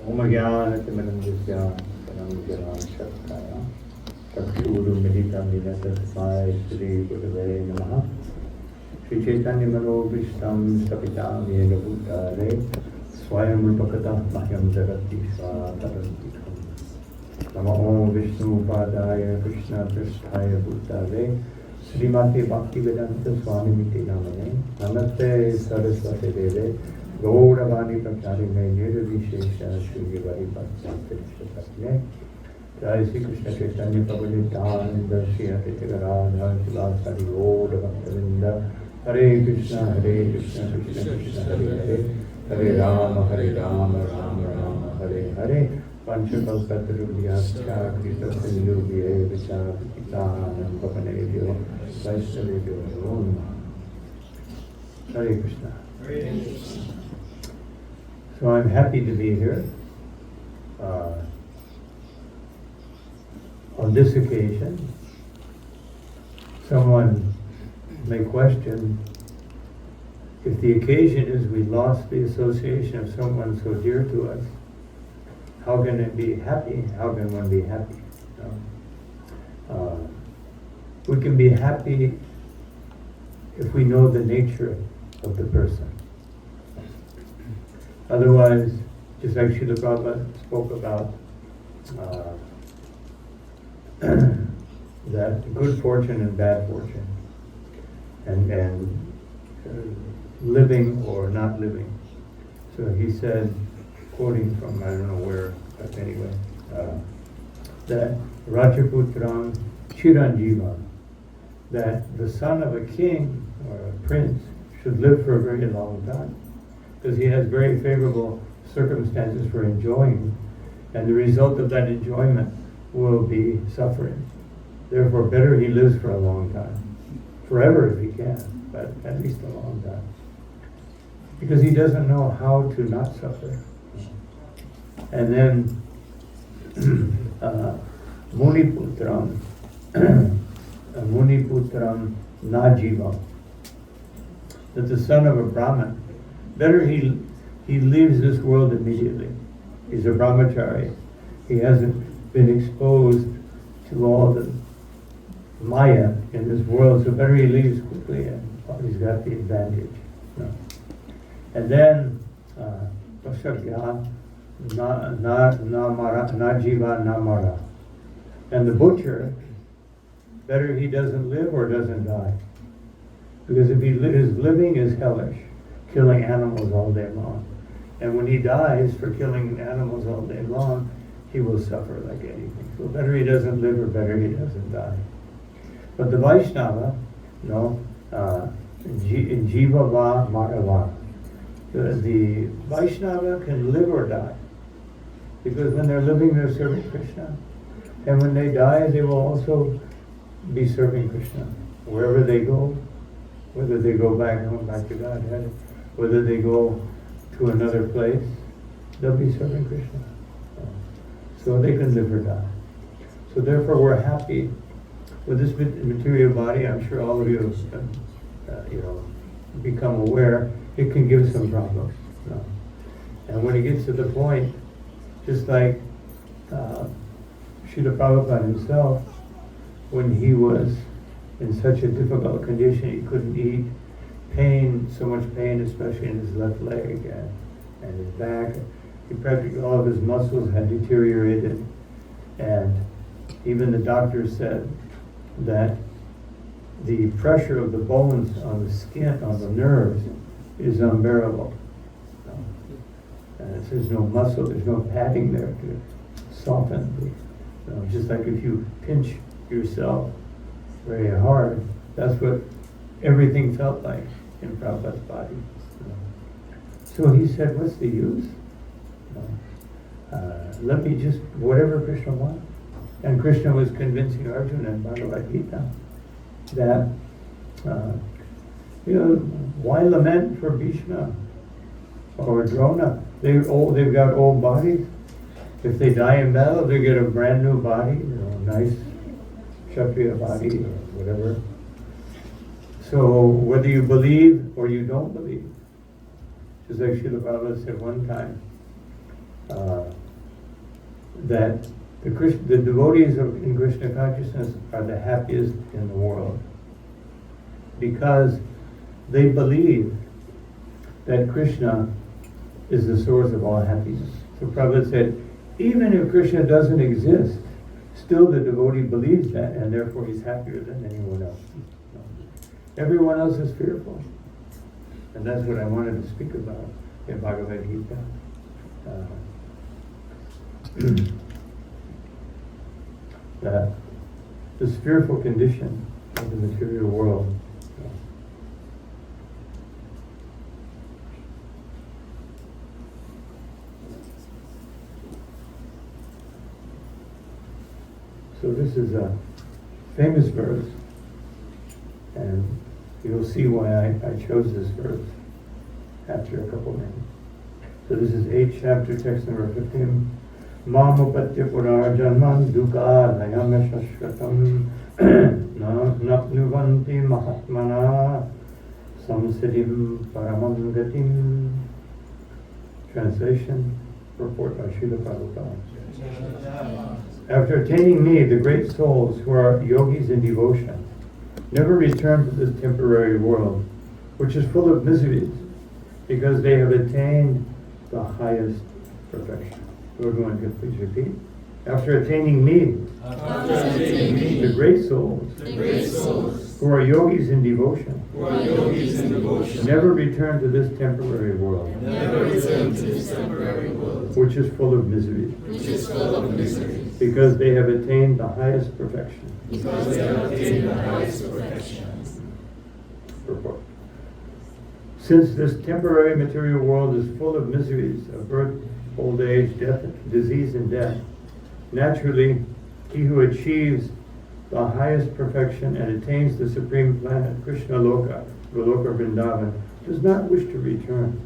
Om Jnana-timirandasya Param-jnana-shakaya Chakshuru-militam-nina-tasmai Shri-Gurave Namaha Shri Chaitanya-manobhishtam Stapitam-yena Bhutale Swayam-rupakatah Mahyam Jagati-sva-tarantikam Nama Om Vishnu-padaya Krishna-prasthaya Bhutale Srimati Bhaktivedanta Swami-miti Namane Namaste Saraswati-deve Gauravani Pracharine Nirvishesha Shugivari Bhaktiyamkrishna Jai Sri Krishna Chaitanya Prabhu Nityananda Shri Advaita Gadadhar Sivasari Gaura Bhaktavinda Hare Krishna Krishna Krishna Hare Hare Hare Rama Rama Rama Hare Hare Panchakalpatarubhyascha Krita Sindhubhye Vicha Vikitanam Papanebhyo Vaishnavebhyo Namo Namaha. Hare Krishna. So I'm happy to be here. On this occasion, someone may question if the occasion is we lost the association of someone so dear to us, how can it be happy? How can one be happy? We can be happy if we know the nature of the person. Otherwise, just like Srila Prabhupada spoke about, that good fortune and bad fortune, and living or not living. So he said, quoting from I don't know where, but anyway, that Rajaputram Chiranjiva, that the son of a king or a prince should live for a very long time, because he has very favorable circumstances for enjoying, and the result of that enjoyment will be suffering. Therefore, better he lives for a long time, forever if he can, but at least a long time, because he doesn't know how to not suffer. And then Muniputram Najiva, that the son of a Brahmin, better he leaves this world immediately. He's a brahmachari. He hasn't been exposed to all the Maya in this world, so better he leaves quickly, and he's got the advantage. No. And then Prasad Najiva Namara. And the butcher, better he doesn't live or doesn't die. Because if his living is hellish, killing animals all day long. And when he dies for killing animals all day long, he will suffer like anything. So better he doesn't live or better he doesn't die. But the Vaishnava, Jiva Va Madhava. The Vaishnava can live or die. Because when they're living, they're serving Krishna. And when they die, they will also be serving Krishna. Wherever they go, whether they go back home, back to Godhead, whether they go to another place, they'll be serving Krishna. So they can live or die. So therefore we're happy with this material body. I'm sure all of you have become aware it can give some problems. And when it gets to the point, just like Srila Prabhupada himself, when he was in such a difficult condition, he couldn't eat, so much pain, especially in his left leg and his back. Practically all of his muscles had deteriorated, and even the doctor said that the pressure of the bones on the skin, on the nerves, is unbearable. And there's no muscle, there's no padding there to soften. Just like if you pinch yourself very hard, that's what everything felt like in Prabhupada's body. So he said, what's the use? Let me just, whatever Krishna wants. And Krishna was convincing Arjuna in Bhagavad Gita that, why lament for Bhishma or Drona? They've got old bodies. If they die in battle, they get a brand new body, nice Kshatriya body or whatever. So whether you believe or you don't believe, just like Srila Prabhupada said one time, that the devotees in Krishna consciousness are the happiest in the world because they believe that Krishna is the source of all happiness. So Prabhupada said, even if Krishna doesn't exist, still the devotee believes that, and therefore he's happier than anyone else. Everyone else is fearful. And that's what I wanted to speak about in Bhagavad Gita. That this fearful condition of the material world. So this is a famous verse, and you'll see why I chose this verse after a couple minutes. So this is 8th chapter, text number 15. Mamupatya purajanman dukkha layam shashvatam napnuvanti mahatmana samsiddhim paramam gatim. Translation, purport by Srila Prabhupada. After attaining me, the great souls who are yogis in devotion never return to this temporary world, which is full of miseries, because they have attained the highest perfection. Everyone can please repeat. After attaining me, the great souls who are yogis in devotion never return to this temporary world, which is full of miseries, because they have attained the highest perfection. Purport. Since this temporary material world is full of miseries of birth, old age, death, disease, and death, naturally, he who achieves the highest perfection and attains the supreme planet, Krishna Loka, the Loka Vrindavan, does not wish to return.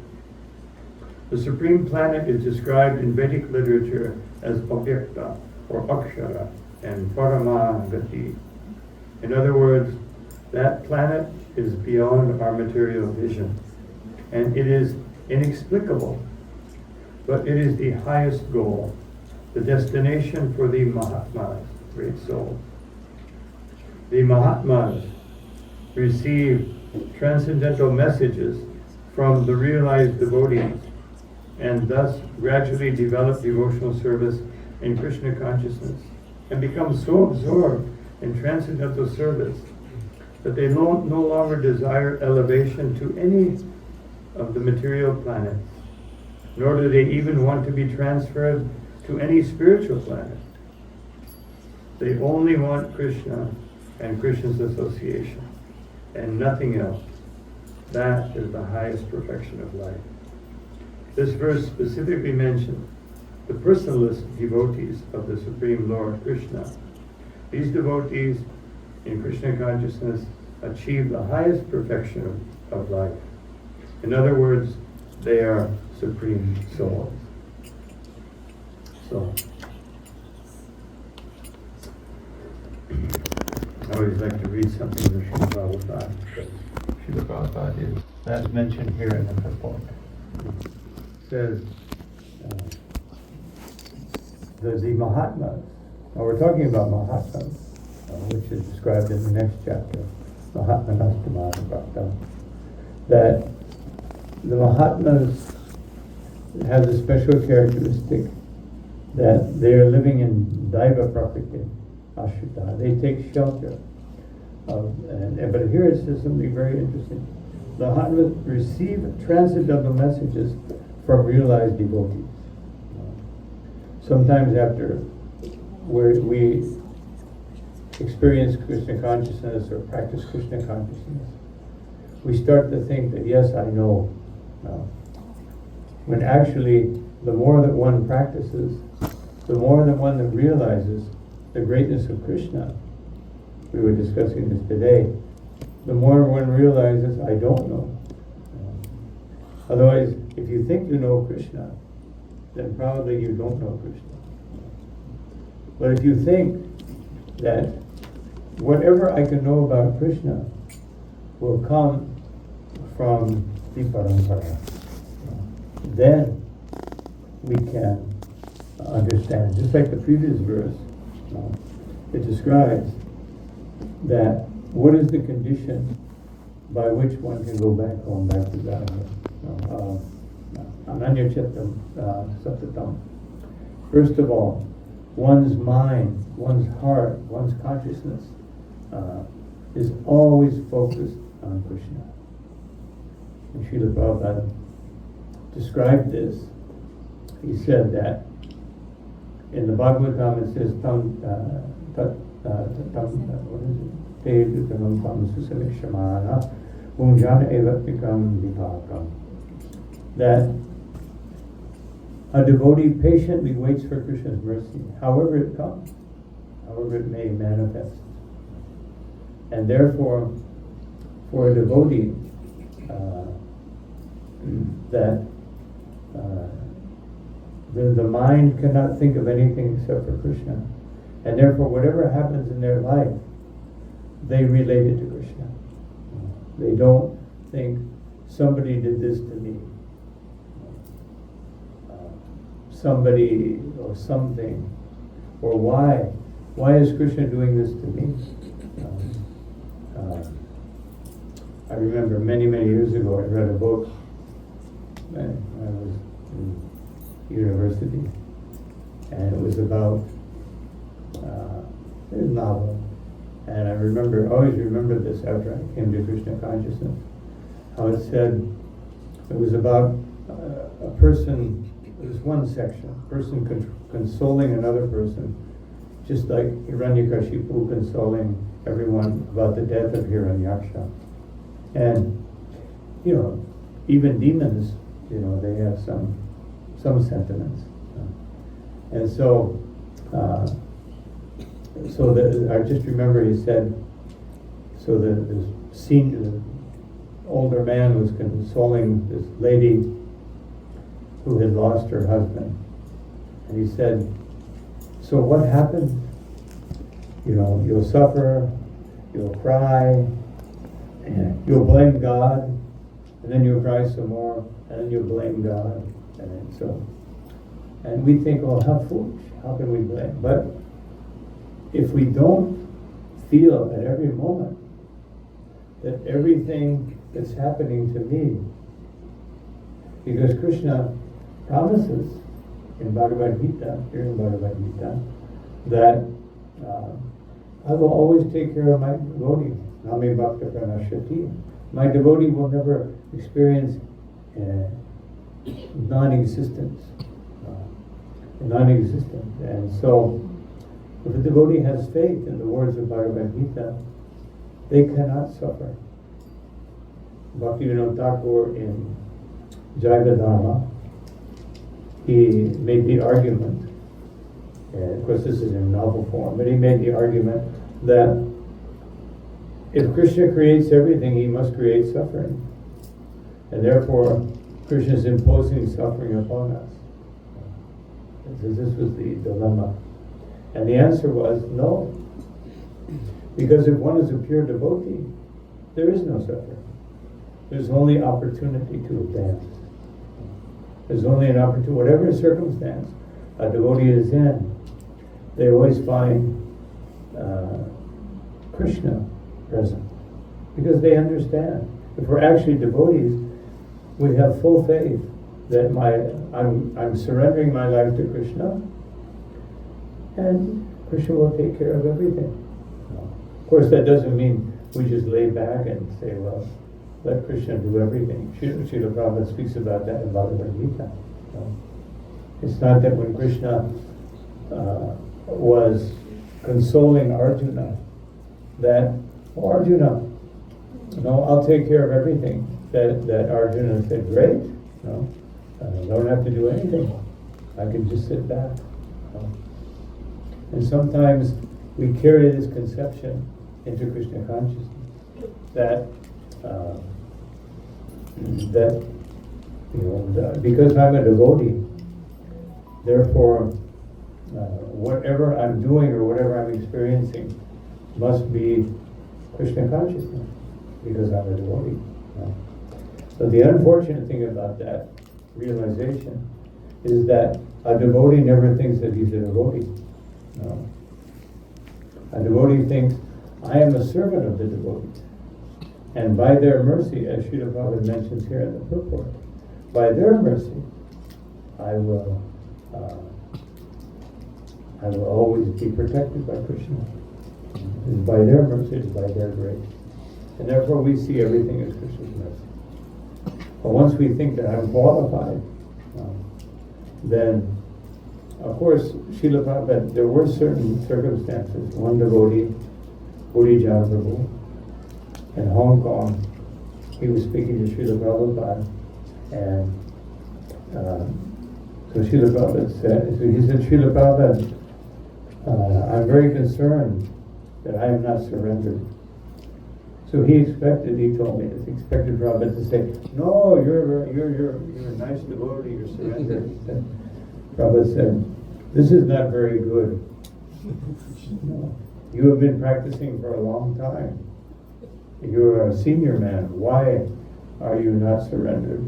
The supreme planet is described in Vedic literature as Objekta, or Akshara, and Paramagati. In other words, that planet is beyond our material vision, and it is inexplicable, but it is the highest goal, the destination for the Mahatmas, great souls. The Mahatmas receive transcendental messages from the realized devotees, and thus gradually develop devotional service in Krishna consciousness, and become so absorbed in transcendental service that they no longer desire elevation to any of the material planets, nor do they even want to be transferred to any spiritual planet. They only want Krishna and Krishna's association, and nothing else. That is the highest perfection of life. This verse specifically mentions the personalist devotees of the Supreme Lord Krishna. These devotees in Krishna consciousness achieve the highest perfection of life. In other words, they are supreme souls. So, I always like to read something from Srila Prabhupada, because Srila Prabhupada is, as mentioned here in the purport. It says, the Mahatmas, now we're talking about Mahatmas, which is described in the next chapter, Mahatmanastamana, that the Mahatmas have the special characteristic that they are living in Daiva Prakriti, Ashrita. They take shelter of, but here it says something very interesting. The Mahatmas receive transcendental messages from realized devotees. Sometimes after we experience Krishna consciousness or practice Krishna consciousness, we start to think that, yes, I know now. When actually, the more that one practices, the more that one that realizes the greatness of Krishna, we were discussing this today, the more one realizes, I don't know. Otherwise, if you think you know Krishna, then probably you don't know Krishna. But if you think that whatever I can know about Krishna will come from the parampara, then we can understand. Just like the previous verse, it describes that what is the condition by which one can go back home, back to Godhead. Ananya Chittam Satatam. First of all, one's mind, one's heart, one's consciousness is always focused on Krishna. And Srila Prabhupada described this. He said that in the Bhagavad it says, that a devotee patiently waits for Krishna's mercy, however it comes, however it may manifest. And therefore, for a devotee, that the mind cannot think of anything except for Krishna. And therefore, whatever happens in their life, they relate it to Krishna. They don't think, somebody did this to me. Somebody or something. Or why? Why is Krishna doing this to me? I remember many, many years ago, I read a book when I was in university, and it was about a novel. And I always remember this after I came to Krishna consciousness, how it said, it was about a person, there's one section, a person consoling another person, just like Hiranyakashipu consoling everyone about the death of Hiranyaksha. And, even demons, they have some sentiments. And so, I just remember he said, so the older man was consoling this lady who had lost her husband. And he said, so what happened? You'll suffer, you'll cry, you'll blame God, and then you'll cry some more, and then you'll blame God. And we think, oh, how foolish, how can we blame? But if we don't feel at every moment that everything that's happening to me, because Krishna promises in Bhagavad Gita, that I will always take care of my devotee. Nami Bhakta Pranashati. My devotee will never experience non-existence. And so, if a devotee has faith in the words of Bhagavad Gita, they cannot suffer. Bhaktivinoda Thakur in Jaiva, he made the argument, and of course this is in novel form, but he made the argument that if Krishna creates everything, he must create suffering. And therefore, Krishna is imposing suffering upon us. This was the dilemma. And the answer was no. Because if one is a pure devotee, there is no suffering. There's only opportunity to advance. There's only an opportunity, whatever circumstance a devotee is in, they always find Krishna present. Because they understand. If we're actually devotees, we have full faith that I'm surrendering my life to Krishna, and Krishna will take care of everything. Of course, that doesn't mean we just lay back and say, well, let Krishna do everything. Srila Prabhupada speaks about that in Bhagavad Gita. It's not that when Krishna was consoling Arjuna, that, oh, Arjuna, I'll take care of everything. That Arjuna said, great, I don't have to do anything. I can just sit back. And sometimes we carry this conception into Krishna consciousness that because I'm a devotee, therefore whatever I'm doing or whatever I'm experiencing must be Krishna consciousness because I'm a devotee. So the unfortunate thing about that realization is that A devotee never thinks that he's a devotee. No. A devotee thinks, I am a servant of the devotees. And by their mercy, as Srila Prabhupada mentions here in the purport, by their mercy, I will always be protected by Krishna. It's by their mercy, it's by their grace. And therefore we see everything as Krishna's mercy. But once we think that I'm qualified, then, of course, Srila Prabhupada, there were certain circumstances. One devotee, Bodhijan Prabhu, in Hong Kong, he was speaking to Srila Prabhupada, and so Srila Prabhupada said, Srila Prabhupada, I'm very concerned that I have not surrendered. So he told me, he expected Prabhupada to say, no, you're a nice devotee, you're surrendered. Prabhupada said, this is not very good. No. You have been practicing for a long time. You're a senior man. Why are you not surrendered?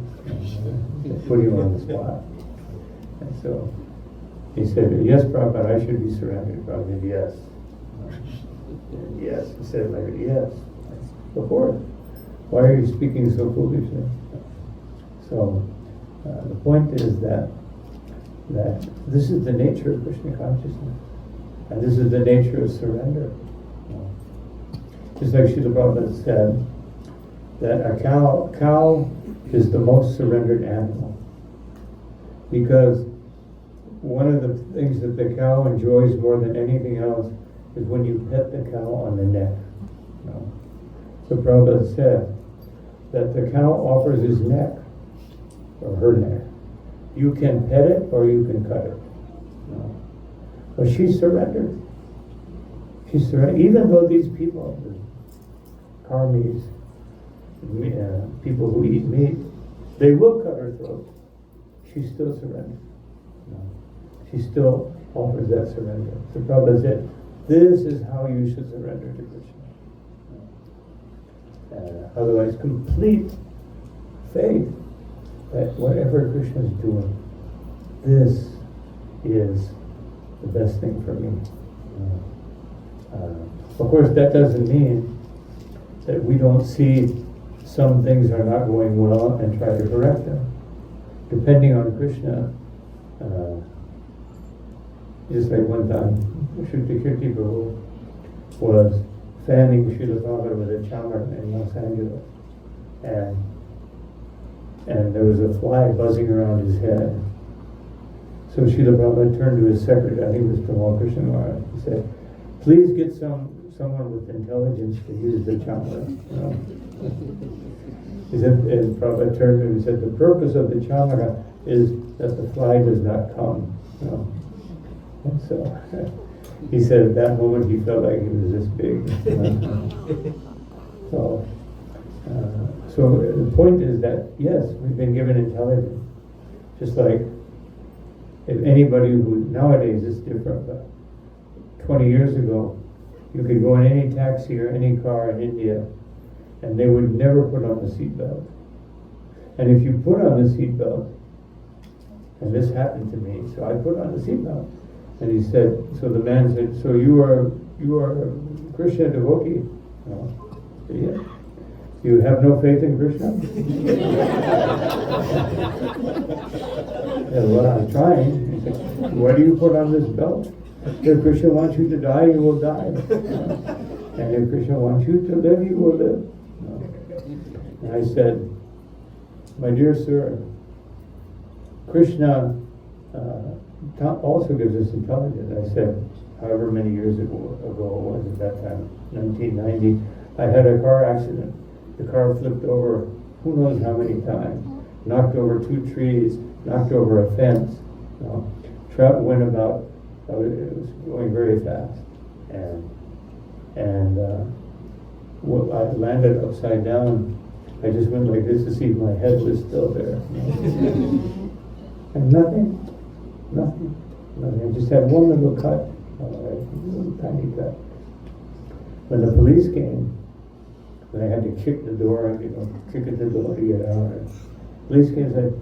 Put you on the spot. And so he said, yes, Prabhupada, I should be surrendered. Prabhupada said, yes. Yes. He said later, yes. Of course. Why are you speaking so foolishly? So the point is that this is the nature of Krishna consciousness. And this is the nature of surrender. Just like Srila Prabhupada said, that a cow is the most surrendered animal. Because one of the things that the cow enjoys more than anything else is when you pet the cow on the neck. So Prabhupada said that the cow offers his neck, or her neck. You can pet it or you can cut it. But she surrendered. She surrendered. Even though these people, karmis, people who eat meat, they will cut her throat. She still surrendered. She still offers that surrender. So Prabhupada said, this is how you should surrender to Krishna. Otherwise, complete faith that whatever Krishna is doing, this is the best thing for me. Of course, that doesn't mean that we don't see some things are not going well and try to correct them. Depending on Krishna, just like one time, Shruti Prabhu was fanning Srila Prabhupada with a chamar in Los Angeles, and there was a fly buzzing around his head. So Srila Prabhupada turned to his secretary, I think it was Tamal Krishna Maharaj. He said, please get someone with intelligence to use the chamar. He said, and Prabhupada turned to him and said, the purpose of the chamara is that the fly does not come. And so he said at that moment he felt like he was this big. So the point is that, yes, we've been given intelligence. Just like if anybody who, nowadays it's different, but 20 years ago, you could go in any taxi or any car in India and they would never put on the seatbelt. And if you put on the seatbelt, and this happened to me, so I put on the seatbelt. And he said, so the man said, so you are a Krishna devotee? No. I said, yes. You have no faith in Krishna? Yeah, well, I'm trying. He said, why do you put on this belt? If Krishna wants you to die, you will die. And if Krishna wants you to live, you will live. And I said, my dear sir, Krishna also gives us intelligence. I said, however many years ago it was at that time, 1990, I had a car accident. The car flipped over who knows how many times, knocked over 2 trees, knocked over a fence. Trout went about, it was going very fast. And I landed upside down. I just went like this to see if my head was still there. And nothing. I just had one little cut, a little tiny cut. When the police came, I had to kick the door, kick at the door to get out. The police came and said,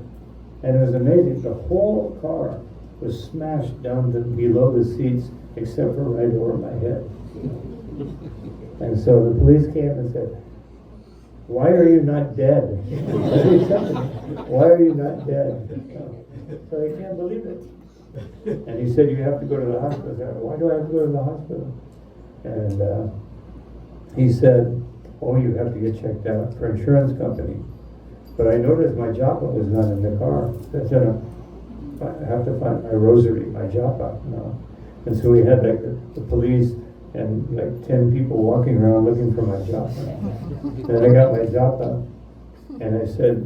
and it was amazing, the whole car was smashed down to below the seats, except for right over my head. And so the police came and said, "Why are you not dead?" "Why are you not dead?" So they can't believe it. And he said, "You have to go to the hospital." I said, "Why do I have to go to the hospital?" And he said, "Oh, you have to get checked out for insurance company." But I noticed my japa was not in the car. I said, "I have to find my rosary, my japa." And so we had like the police and like 10 people walking around looking for my japa. Then I got my japa, and I said,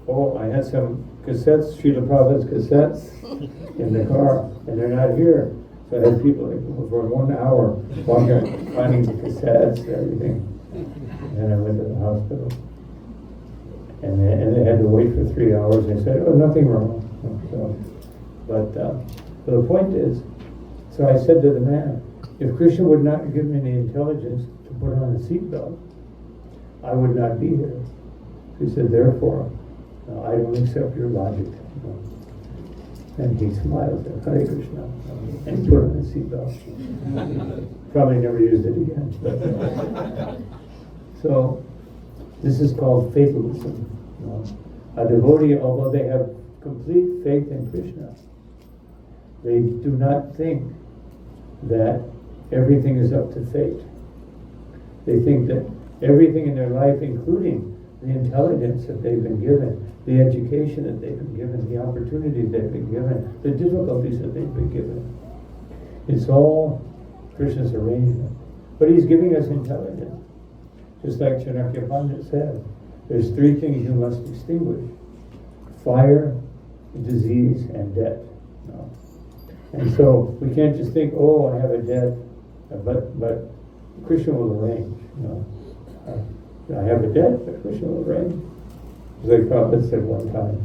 "Oh, I had some cassettes, Srila Prabhupada's cassettes in the car, and they're not here." So I had people like for 1 hour walking around finding the cassettes and everything. And then I went to the hospital. And they had to wait for 3 hours. They said, "Oh, nothing wrong." But the point is, so I said to the man, if Krishna would not give me the intelligence to put on a seatbelt, I would not be here. He said, therefore, I don't accept your logic. And he smiled at Hare Krishna and he put on a seatbelt. Probably never used it again. But, so this is called fatalism. A devotee, although they have complete faith in Krishna, they do not think that everything is up to fate. They think that everything in their life, including the intelligence that they've been given, the education that they've been given, the opportunities they've been given, the difficulties that they've been given, it's all Krishna's arrangement. But he's giving us intelligence. Just like Chanakya Pandit said, there's 3 things you must extinguish: fire, disease, and debt. And so we can't just think, oh, I have a debt, but Krishna will arrange. I have a debt, but Krishna will arrange. As like Prabhupada said one time,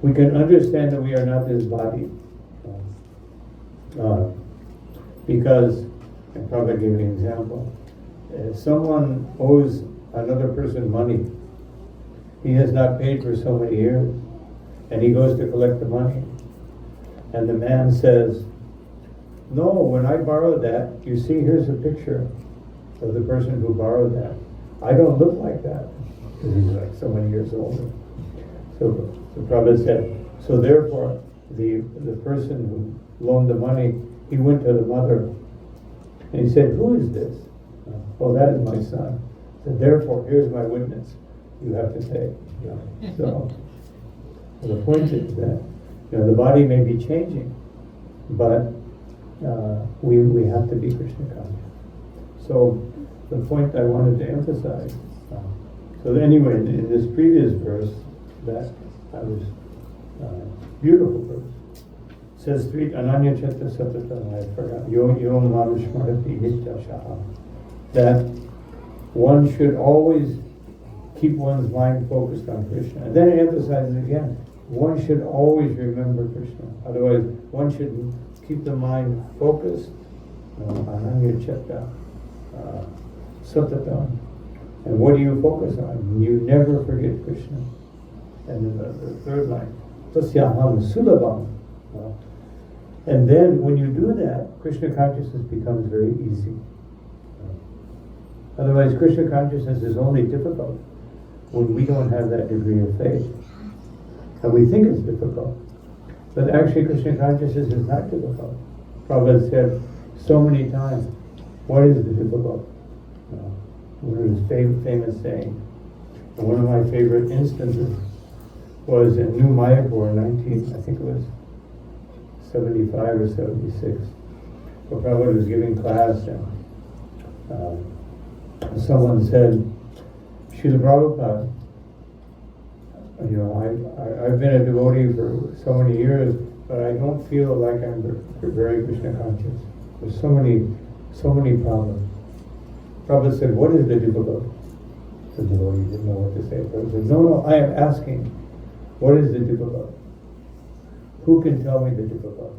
we can understand that we are not this body. Because, and Prabhupada gave an example, if someone owes another person money, he has not paid for so many years, and he goes to collect the money, and the man says, no, when I borrowed that, you see, here's a picture of the person who borrowed that. I don't look like that, because he's like so many years older. So Prabhupada said, so therefore, the person who loaned the money, he went to the mother, and he said, who is this? Oh, that is my son. So therefore, here's my witness. You have to pay. So the point is that the body may be changing, but we have to be Krishna conscious. So the point I wanted to emphasize. So anyway, in this previous verse, that I was beautiful verse. It says Ananya Chatta Satata, I forgot. Yom Manushmarati Nitya Shaha. That one should always keep one's mind focused on Krishna. And then it emphasizes again, one should always remember Krishna. Otherwise, one should keep the mind focused on Ananya Chatta Satata. And what do you focus on? You never forget Krishna. And then the third line, Tasyaham Sulabham. And then when you do that, Krishna consciousness becomes very easy. Otherwise, Krishna consciousness is only difficult when we don't have that degree of faith. And we think it's difficult. But actually, Krishna consciousness is not difficult. Prabhupada said so many times, what is the difficult? One of his famous saying. And one of my favorite instances was in New Mayapur in I think it was 75 or 76. Where Prabhupada was giving class and someone said, Srila Prabhupada, I've been a devotee for so many years, but I don't feel like I'm very Krishna conscious. There's so many problems. Prabhupada said, what is the difficulty? The devotee didn't know what to say. Prabhupada said, no, I am asking, what is the difficulty? Who can tell me the difficulty?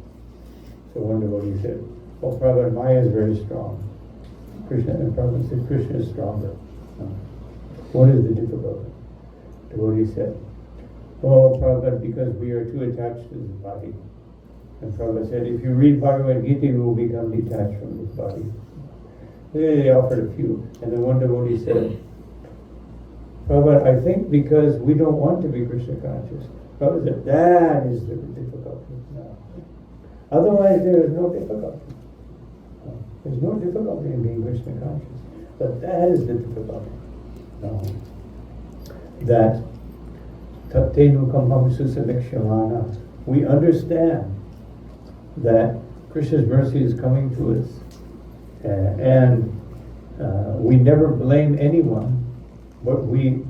So one devotee said, oh, Prabhupada, Maya is very strong. Krishna, and Prabhupada said, Krishna is stronger. What is the difficulty? The devotee said, Oh, Prabhupada, because we are too attached to this body. And Prabhupada said, if you read Bhagavad Gita, you will become detached from this body. They offered a few. And then one devotee said, Prabhupada, I think because we don't want to be Krishna conscious. Prabhupada said, that is the difficulty. No. Otherwise, there is no difficulty. There's no difficulty in being Krishna conscious. But that is the difficulty. No. That Tattenu Kambam Susamikshamana. We understand that Krishna's mercy is coming to us. And we never blame anyone, but we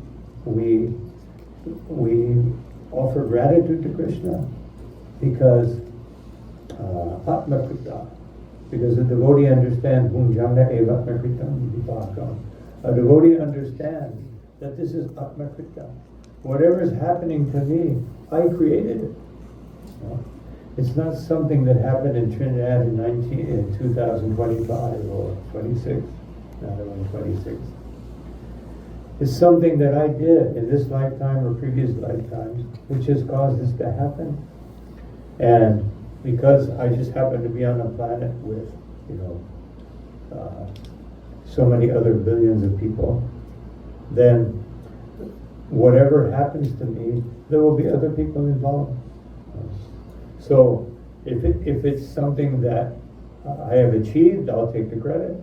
offer gratitude to Krishna because Atmakrita, because a devotee understands Munjanga eva Atmakritam vipakam. A devotee understands that this is Atmakrita. Whatever is happening to me, I created it. It's not something that happened in Trinidad in 2025 or 26. Not only 26. It's something that I did in this lifetime or previous lifetimes, which has caused this to happen. And because I just happen to be on a planet with, so many other billions of people, then whatever happens to me, there will be other people involved. So if it's something that I have achieved, I'll take the credit.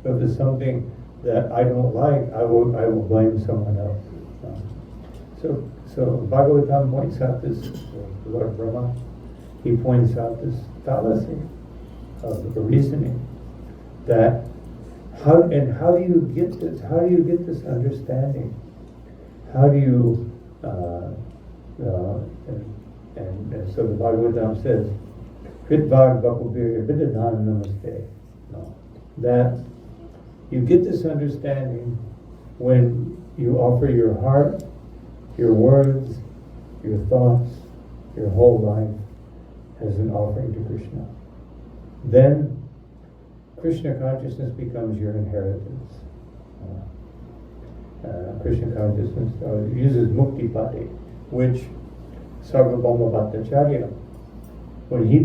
But if it's something that I don't like, I will blame someone else. So Bhagavatam points out this, Lord Brahma, he points out this fallacy of the reasoning that how do you get this? How do you get this understanding? How do you and so the Bhagavatam says, Kritbhag Bhakubir Vidadhan Namaste. That you get this understanding when you offer your heart, your words, your thoughts, your whole life as an offering to Krishna. Then Krishna consciousness becomes your inheritance. Krishna consciousness uses Mukti Pade, which Sarvabhauma Bhattacharya, when he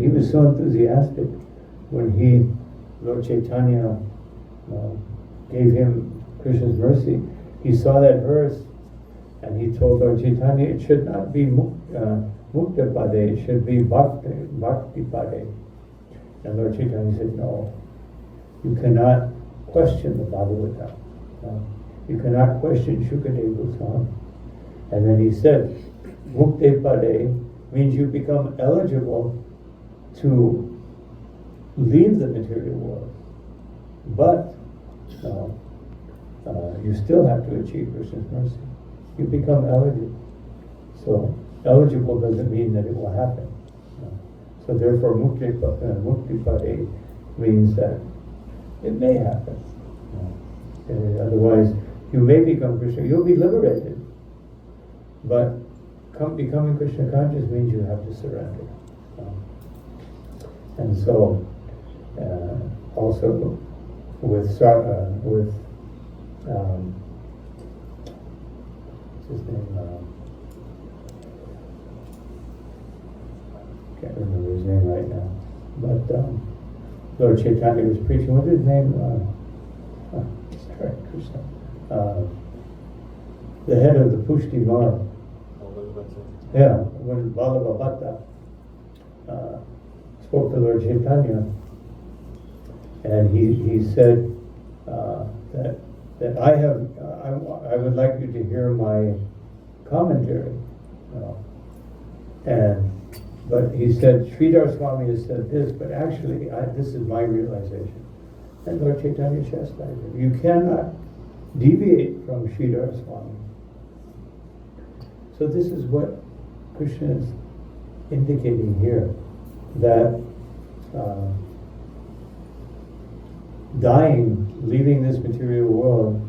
was so enthusiastic when Lord Chaitanya gave him Krishna's mercy. He saw that verse and he told Lord Chaitanya it should not be Mukta Pade, it should be Bhakti Pade. And Lord Chaitanya said, no, you cannot question the Bhagavatam. You cannot question Shukadev Goswami. And then he said, Mukte Pade means you become eligible to leave the material world. But you still have to achieve Krishna's mercy. You become eligible. So eligible doesn't mean that it will happen. So therefore Mukti Pade means that it may happen. Otherwise, you may become Krishna. You'll be liberated. But becoming Krishna conscious means you have to surrender. And so, also with what's his name? Can't remember his name right now. But Lord Chaitanya was preaching. What's his name? Krishna. The head of the Pushti Mara. Yeah, when Bhagavad spoke to Lord Chaitanya, and he said that I would like you to hear my commentary, but he said Sridhar Swami has said this, but actually this is my realization. And Lord Chaitanya chastised him. You cannot deviate from Sridhar Swami. So this is what Krishna is indicating here, that dying, leaving this material world,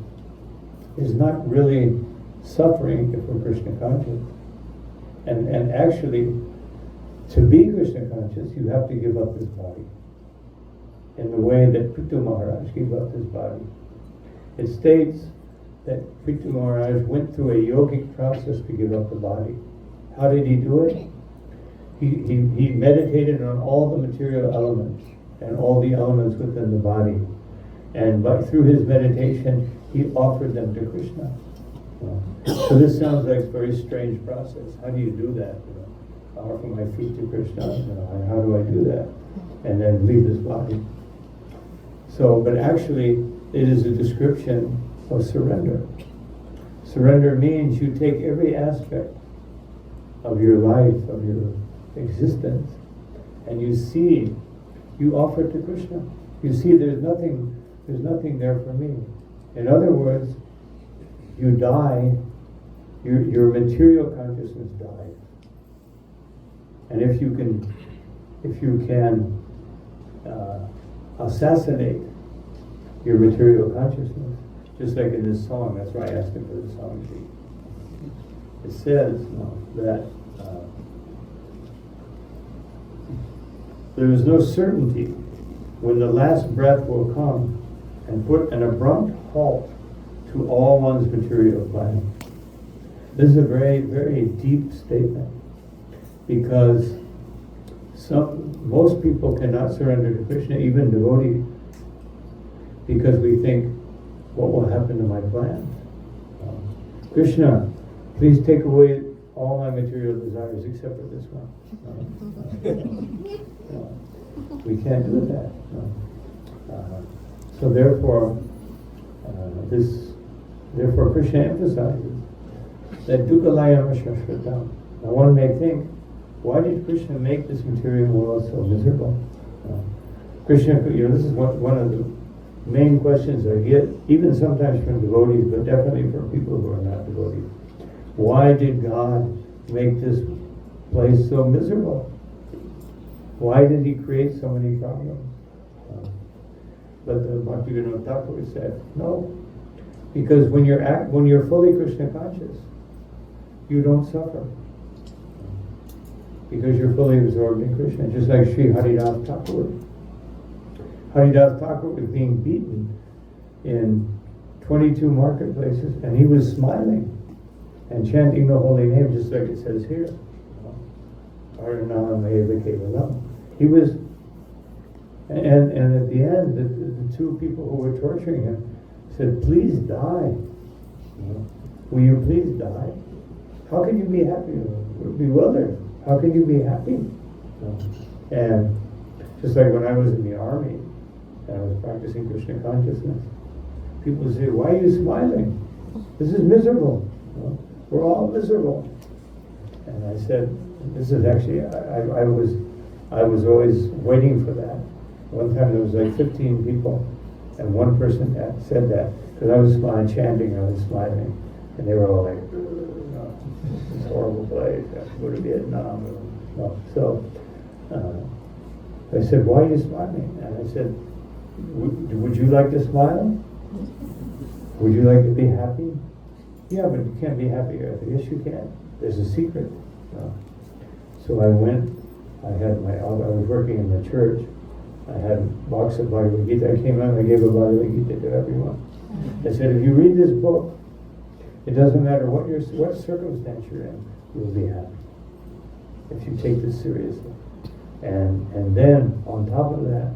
is not really suffering if we're Krishna conscious. And actually, to be Krishna conscious, you have to give up this body. In the way that Prithu Maharaj gave up his body. It states that Prithu Maharaj went through a yogic process to give up the body. How did he do it? He meditated on all the material elements and all the elements within the body. And through his meditation, he offered them to Krishna. So this sounds like a very strange process. How do you do that? I offer my feet to Krishna. And how do I do that? And then leave this body. So, but actually, it is a description of surrender. Surrender means you take every aspect of your life, of your existence, and you offer it to Krishna. You see, there's nothing there for me. In other words, you die, your material consciousness dies. And if you can assassinate your material consciousness, just like in this song, that's why I asked him for the song sheet. It says that there is no certainty when the last breath will come and put an abrupt halt to all one's material planning. This is a very, very deep statement, because most people cannot surrender to Krishna, even devotees, because we think, what will happen to my plans? Krishna, please take away all my material desires except for this one. We can't do that. So therefore, Krishna emphasizes that dukkhalayam shashvatam. Now one may think, why did Krishna make this material world so miserable? Krishna, this is one of the main questions I get, even sometimes from devotees, but definitely from people who are not devotees. Why did God make this place so miserable? Why did he create so many problems? But the Bhaktivinoda Thakur said, no, because when you're fully Krishna conscious, you don't suffer, because you're fully absorbed in Krishna. Just like Sri Haridas Thakur. Haridas Thakur was being beaten in 22 marketplaces, and he was smiling and chanting the holy name, just like it says here. He was, and at the end, the two people who were torturing him said, please die. Will you please die? How can you be happy? We're bewildered. How can you be happy? And just like when I was in the army, and I was practicing Krishna consciousness, people would say, why are you smiling? This is miserable. We're all miserable. And I said, this is actually, I was always waiting for that. One time there was like 15 people, and one person said that, because I was chanting, I was smiling, and they were all like, this horrible place, I have to go to Vietnam. So I said, why are you smiling? And I said, would you like to smile? Would you like to be happy? Yeah, but you can't be happy. Yes, you can. There's a secret. So I went, I was working in the church. I had a box of Bhagavad Gita. I came out and I gave a Bhagavad Gita to everyone. I said, if you read this book, it doesn't matter what circumstance you're in, you'll be happy. If you take this seriously. And then, on top of that,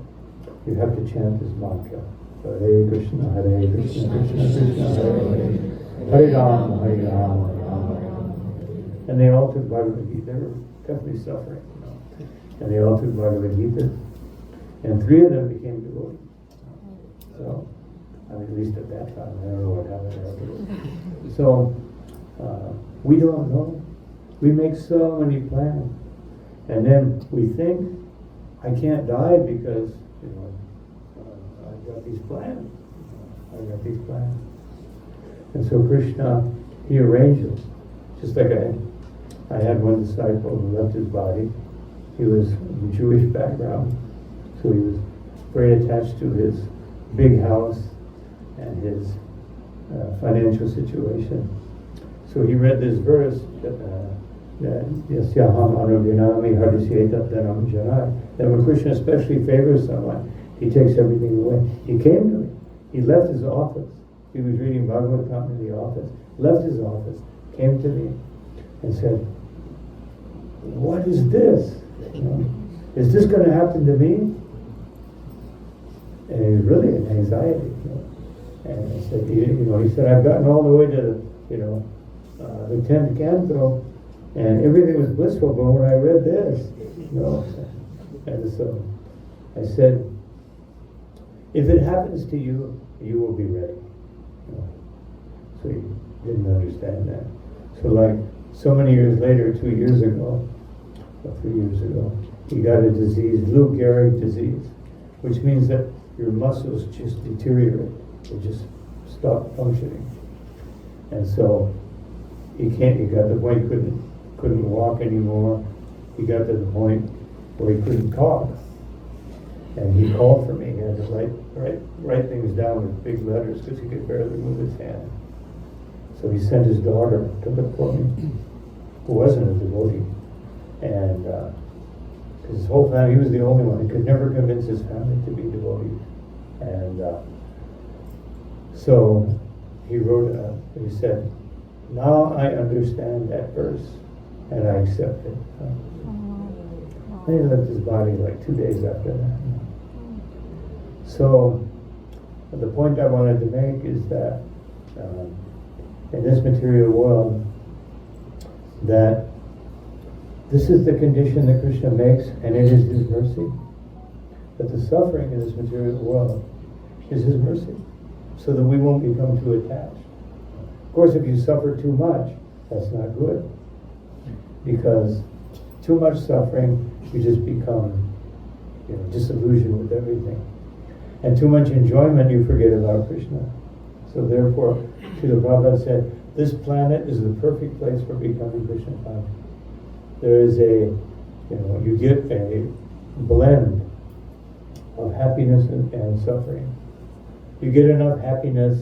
you have to chant this mantra. Hare Krishna, Hare Krishna, Krishna Krishna, Hare Hare, Hare Rama, Hare Rama, Rama Rama. And they all took Bhagavad Gita. They were definitely suffering. And they all took Bhagavad Gita. And 3 of them became devotees. So, at least at that time, I don't know what happened afterwards. So, we don't know. We make so many plans. And then we think, I can't die because, I've got these plans. And so Krishna, he arranges. Just like I had one disciple who left his body. He was from a Jewish background. So he was very attached to his big house and his financial situation. So he read this verse that when Krishna especially favors someone, he takes everything away. He came to me. He left his office he was reading Bhagavad in the office, left his office, came to me and said, "What is this? You know, is this going to happen to me?" And he was really in anxiety. You know. And I said, he said, "I've gotten all the way to the 10th canto, and everything was blissful, but when I read this, and so I said, if it happens to you, you will be ready." So he didn't understand that. So like so many years later, 2 years ago, or 3 years ago, he got a disease, Lou Gehrig disease, which means that your muscles just deteriorate. They just stop functioning. And so he got to the point he couldn't walk anymore. He got to the point where he couldn't talk. And he called for me. He had to write things down with big letters because he could barely move his hand. So he sent his daughter to look for me, who wasn't a devotee. And because his whole family, he was the only one. He could never convince his family to be devotees. And so he he said, "Now I understand that verse, and I accept it." And he left his body like 2 days after that. So the point I wanted to make is that in this material world, that this is the condition that Krishna makes, and it is his mercy. But the suffering in this material world is his mercy, so that we won't become too attached. Of course, if you suffer too much, that's not good, because too much suffering, you just become disillusioned with everything. And too much enjoyment, you forget about Krishna. So therefore, Srila Prabhupada said, this planet is the perfect place for becoming Krishna conscious. There is you get a blend of happiness and suffering. You get enough happiness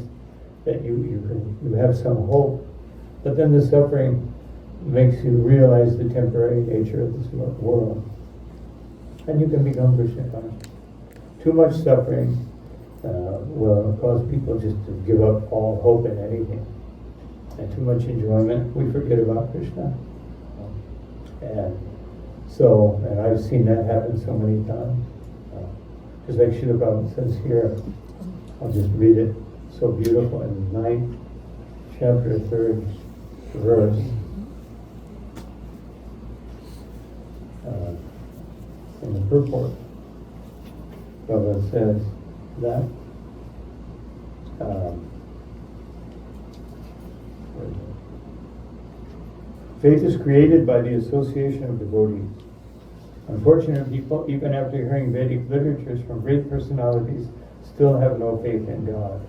that you have some hope, but then the suffering makes you realize the temporary nature of this world. And you can become Krishna conscious. Too much suffering will cause people just to give up all hope in anything. And too much enjoyment, we forget about Krishna. And I've seen that happen so many times. Just like Srila Prabhupada says here, I'll just read it, so beautiful, in the 9th chapter, 3rd verse. In the purport, Prabhupada says that faith is created by the association of devotees. Unfortunate people, even after hearing Vedic literatures from great personalities, still have no faith in God.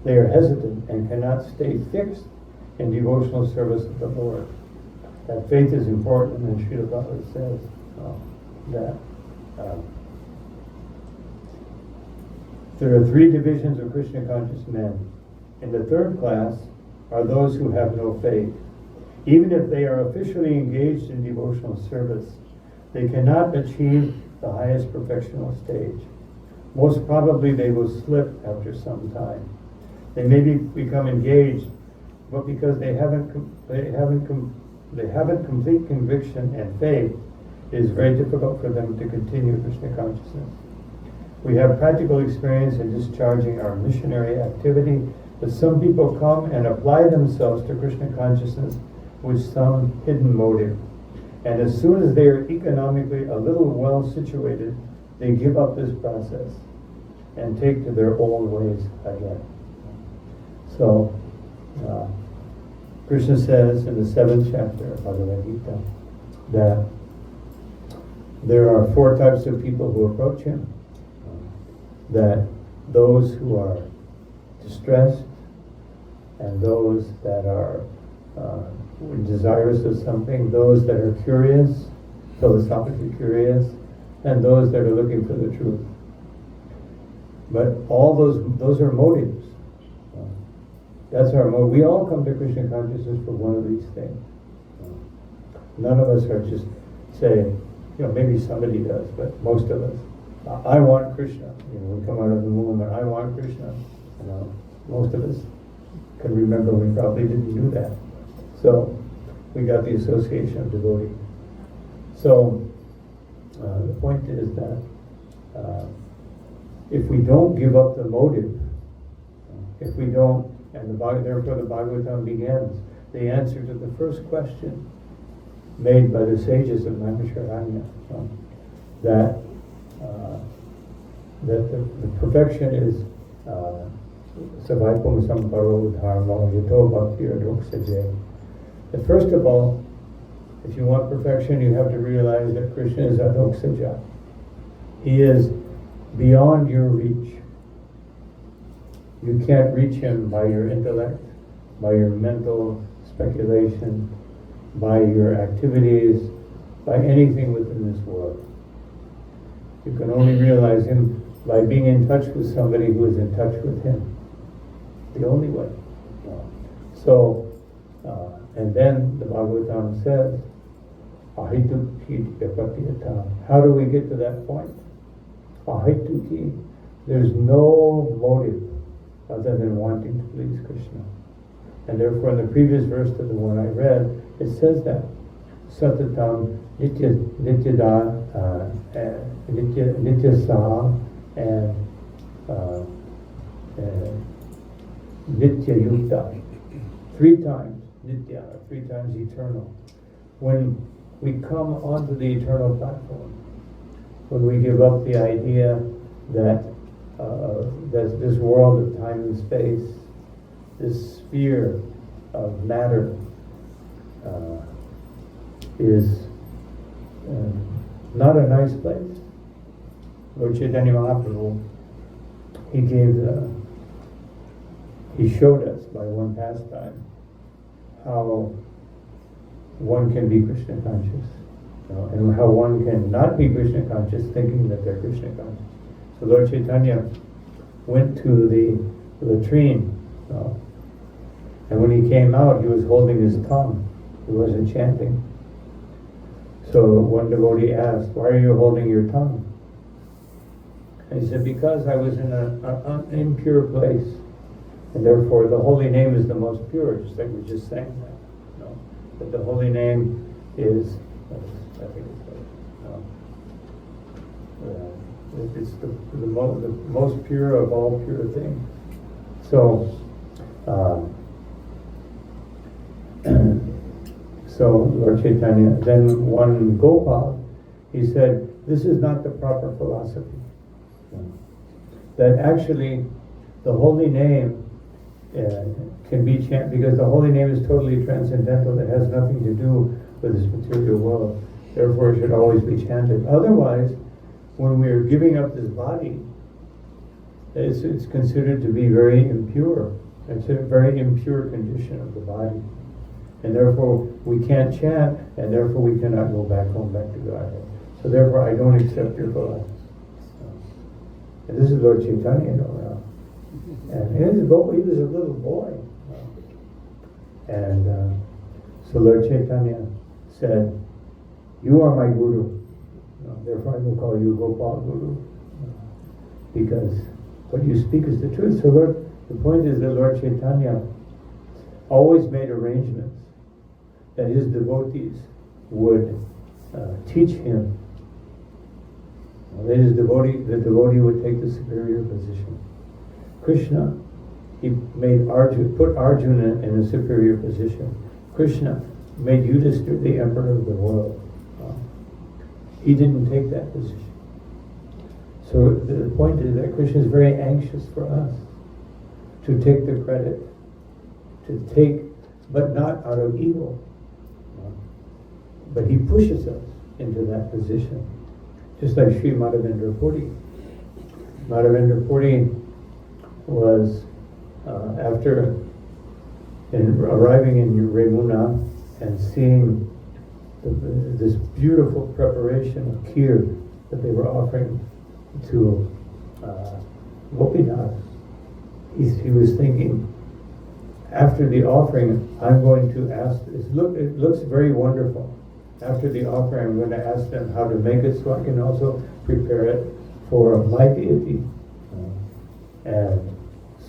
They are hesitant and cannot stay fixed in devotional service of the Lord. That faith is important, and Srila Prabhupada says that there are 3 divisions of Krishna conscious men. In the 3rd class are those who have no faith. Even if they are officially engaged in devotional service, they cannot achieve the highest perfectional stage. Most probably they will slip after some time. They may become engaged, but because they haven't complete conviction and faith, it is very difficult for them to continue Krishna consciousness. We have practical experience in discharging our missionary activity, but some people come and apply themselves to Krishna consciousness with some hidden motive. And as soon as they are economically a little well situated, they give up this process and take to their old ways again. So, Krishna says in the 7th chapter of Bhagavad Gita that there are 4 types of people who approach him. That those who are distressed, and those that are desirous of something, those that are curious, philosophically curious, and those that are looking for the truth. But all those are motives. That's our motive. We all come to Krishna consciousness for one of these things. None of us are just saying, maybe somebody does, but most of us, I want Krishna. We come out of the womb and I want Krishna. Most of us can remember we probably didn't do that. So we got the association of devotee. So the point is that if we don't give up the motive, if we don't, and therefore the Bhagavatam begins, the answer to the first question made by the sages of Naimisharanya, that the perfection is Savaipum Samparo Dharma Yato Bhakti Adoksaje. That first of all, if you want perfection, you have to realize that Krishna is Adoksaja. He is beyond your reach. You can't reach him by your intellect, by your mental speculation, by your activities, by anything within this world. You can only realize him by being in touch with somebody who is in touch with him. The only way. So, and then the Bhagavatam says, how do we get to that point? Ahituki. There's no motive other than wanting to please Krishna. And therefore in the previous verse to the one I read, it says that Satatam Nityada Nityasa and Nitya Yukta. 3 times Nitya, 3 times eternal. When we come onto the eternal platform, when we give up the idea that this world of time and space, this sphere of matter is not a nice place. Lord Chaitanya Mahaprabhu, he showed us by one pastime how one can be Krishna conscious, and how one can not be Krishna conscious thinking that they're Krishna conscious. So Lord Chaitanya went to the latrine, and when he came out, he was holding his tongue. He wasn't chanting. So one devotee asked, "Why are you holding your tongue?" And he said, "Because I was in an impure place, and therefore the holy name is the most pure," just like we just sang that. That the holy name is, I think it's the most pure of all pure things. So, so Lord Chaitanya, then one Gopal, he said, this is not the proper philosophy. That actually the holy name can be chanted, because the holy name is totally transcendental. It has nothing to do with this material world. Therefore, it should always be chanted. Otherwise, when we are giving up this body, it's considered to be very impure. It's a very impure condition of the body. And therefore, we can't chant, and therefore we cannot go back home, back to Godhead. So therefore, I don't accept your philosophy. And this is Lord Chaitanya, and he was a little boy. And so Lord Chaitanya said, "You are my Guru. Therefore I will call you Gopal Guru. Because what you speak is the truth." So the point is that Lord Chaitanya always made arrangements that his devotees would teach him. That the devotee would take the superior position. Krishna, he put Arjuna in a superior position. Krishna made Yudhishthira the emperor of the world. He didn't take that position. So the point is that Krishna is very anxious for us to take the credit, but not out of evil. But he pushes us into that position. Just like Sri Madhavendra Puri. Madhavendra Puri was, after arriving in Remuna and seeing this beautiful preparation of kheer that they were offering to Gopinath, he was thinking, after the offering, I'm going to ask, it looks very wonderful. After the offering, I'm going to ask them how to make it so I can also prepare it for my deity. And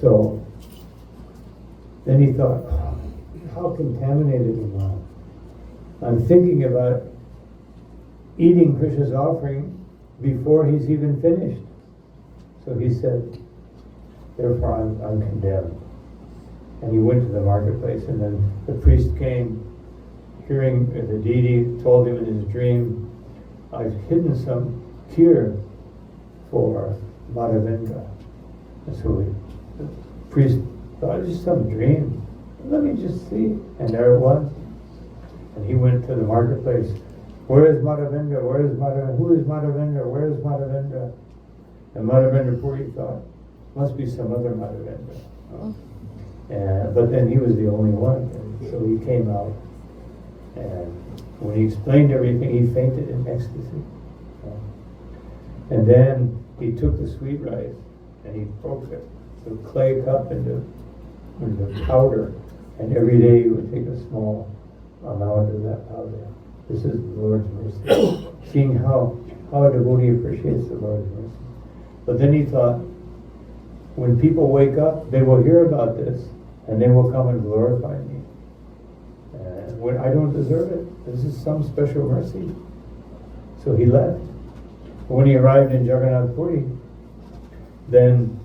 so Then he thought, oh, how contaminated am I? I'm thinking about eating Krishna's offering before he's even finished. So he said, therefore I'm condemned. And he went to the marketplace, and then the priest came, hearing the deity told him in his dream, I've hidden some cure for Madhavendra. And so the priest thought, it's just some dream. Let me just see. And there it was. And he went to the marketplace. Where is Madhavendra? Where is Madhavendra? Who is Madhavendra? Where is Madhavendra? And Madhavendra Puri thought, must be some other Madhavendra. But then he was the only one. And so he came out. And when he explained everything, he fainted in ecstasy. And then he took the sweet rice and he broke the clay cup into powder. And every day he would take a small amount of that powder. This is the Lord's mercy. Seeing how a devotee appreciates the Lord's mercy. But then he thought, when people wake up, they will hear about this and they will come and glorify me. When I don't deserve it, this is some special mercy. So he left. When he arrived in Jagannath Puri, then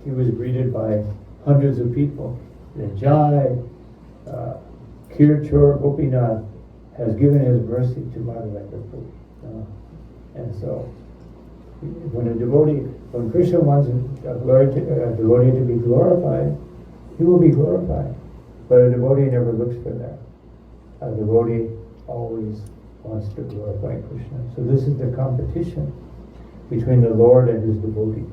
he was greeted by hundreds of people. Jai, Kir Chor Gopinath has given his mercy to Madhavendra Puri. And so, when Krishna wants a devotee to be glorified, he will be glorified. But a devotee never looks for that. A devotee always wants to glorify Krishna. So this is the competition between the Lord and his devotee.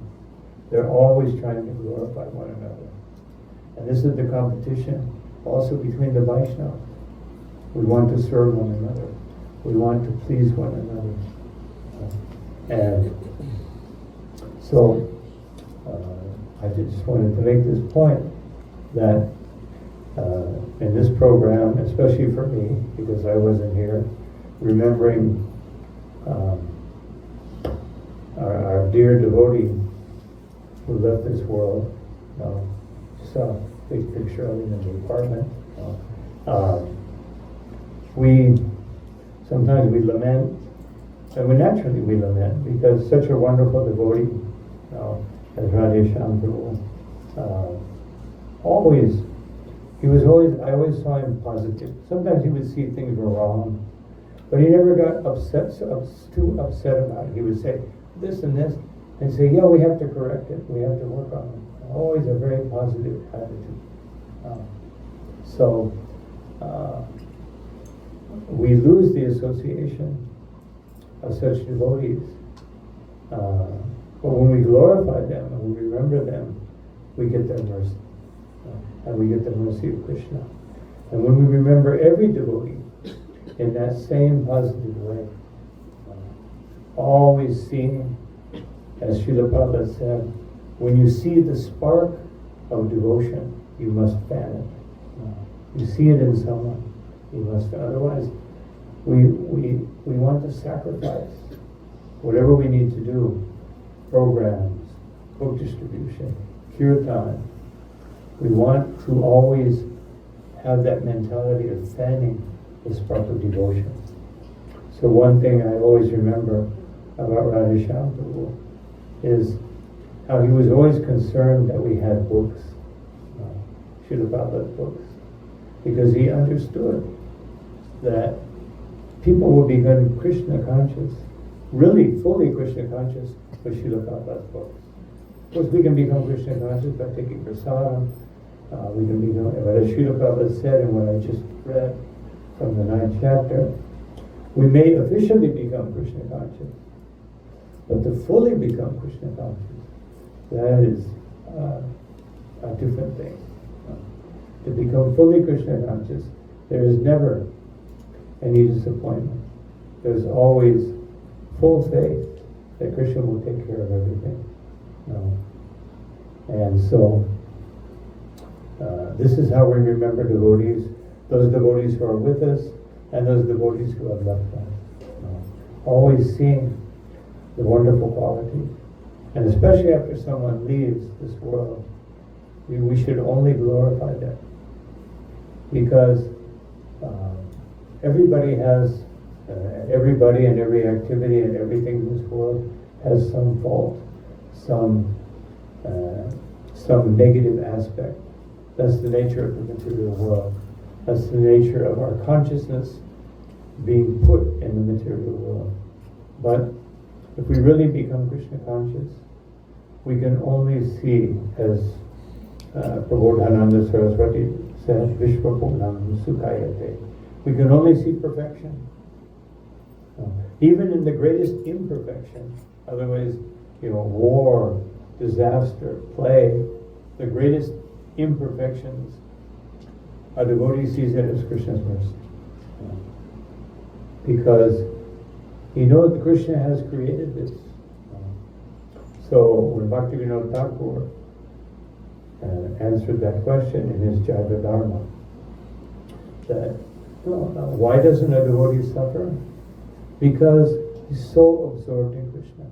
They're always trying to glorify one another. And this is the competition also between the Vaishnavas. We want to serve one another. We want to please one another. And so I just wanted to make this point that in this program, especially for me, because I wasn't here, remembering our dear devotee who left this world. Just saw a big picture of him in the apartment. Sometimes we lament, and naturally we lament, because such a wonderful devotee as Radhe Shyam Prabhu, I always saw him positive. Sometimes he would see things were wrong, but he never got too upset about it. He would say this and this, and say, yeah, we have to correct it. We have to work on it. Always a very positive attitude. We lose the association of such devotees. But when we glorify them and we remember them, we get their mercy. And we get the mercy of Krishna. And when we remember every devotee in that same positive way, always seeing, as Srila Prabhupada said, when you see the spark of devotion, you must fan it. You see it in someone, you must. Otherwise, we want to sacrifice whatever we need to do, programs, book distribution, kirtan. We want to always have that mentality of fanning the spark of devotion. So one thing I always remember about Radhe Shyam Prabhu is how he was always concerned that we had books, Srila Prabhupada's books, because he understood that people will become Krishna conscious, really fully Krishna conscious, with Srila Prabhupada's books. Of course, we can become Krishna conscious by taking Prasad. We can become, but as Srila Prabhupada said, and what I just read from the 9th chapter, we may officially become Krishna conscious, but to fully become Krishna conscious, that is a different thing. To become fully Krishna conscious, there is never any disappointment. There's always full faith that Krishna will take care of everything. And so, this is how we remember devotees, those devotees who are with us, and those devotees who have left us. Always seeing the wonderful qualities. And especially after someone leaves this world, we should only glorify them. Because everybody has, everybody and every activity and everything in this world has some fault, some negative aspect. That's the nature of the material world. That's the nature of our consciousness being put in the material world. But if we really become Krishna conscious, we can only see, as Prabodhananda Saraswati said, Vishwapunam Sukhayate. We can only see perfection. Even in the greatest imperfection, otherwise, war, disaster, plague, the greatest imperfections, a devotee sees it as Krishna's mercy. Because he knows that Krishna has created this. So when Bhaktivinoda Thakur answered that question in his Jaiva Dharma, that why doesn't a devotee suffer? Because he's so absorbed in Krishna.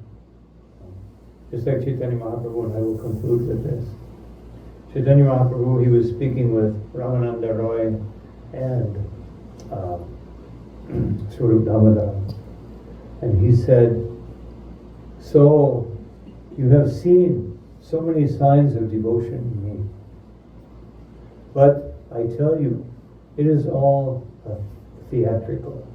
Just like Chaitanya Mahaprabhu, and I will conclude with this. Chaitanya Mahaprabhu, he was speaking with Ramananda Roy and Swarup Damodar. And he said, so you have seen so many signs of devotion in me. But I tell you, it is all theatrical.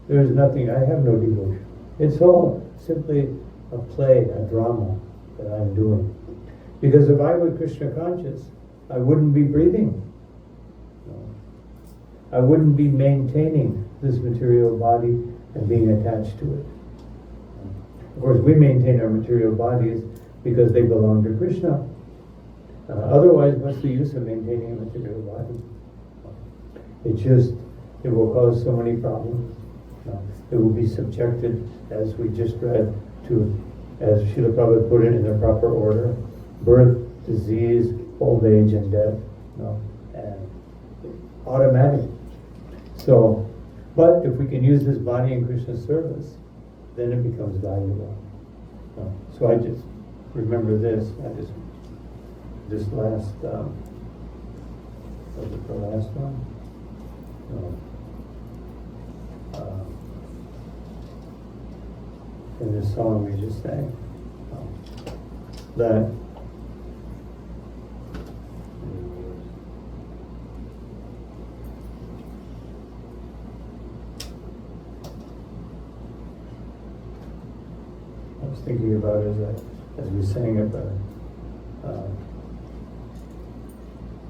There is nothing, I have no devotion. It's all simply a play, a drama that I'm doing. Because if I were Krishna conscious, I wouldn't be breathing. I wouldn't be maintaining this material body and being attached to it. Of course, we maintain our material bodies because they belong to Krishna. Otherwise, what's the use of maintaining a material body? It will cause so many problems. It will be subjected, as we just read, to, as Srila Prabhupada put it in the proper order, birth, disease, old age, and death. And automatic. So, but if we can use this body in Krishna's service, then it becomes valuable. So I just remember this. This last, was it the last one? No. In this song we just sang, that I was thinking about it as we sang it, but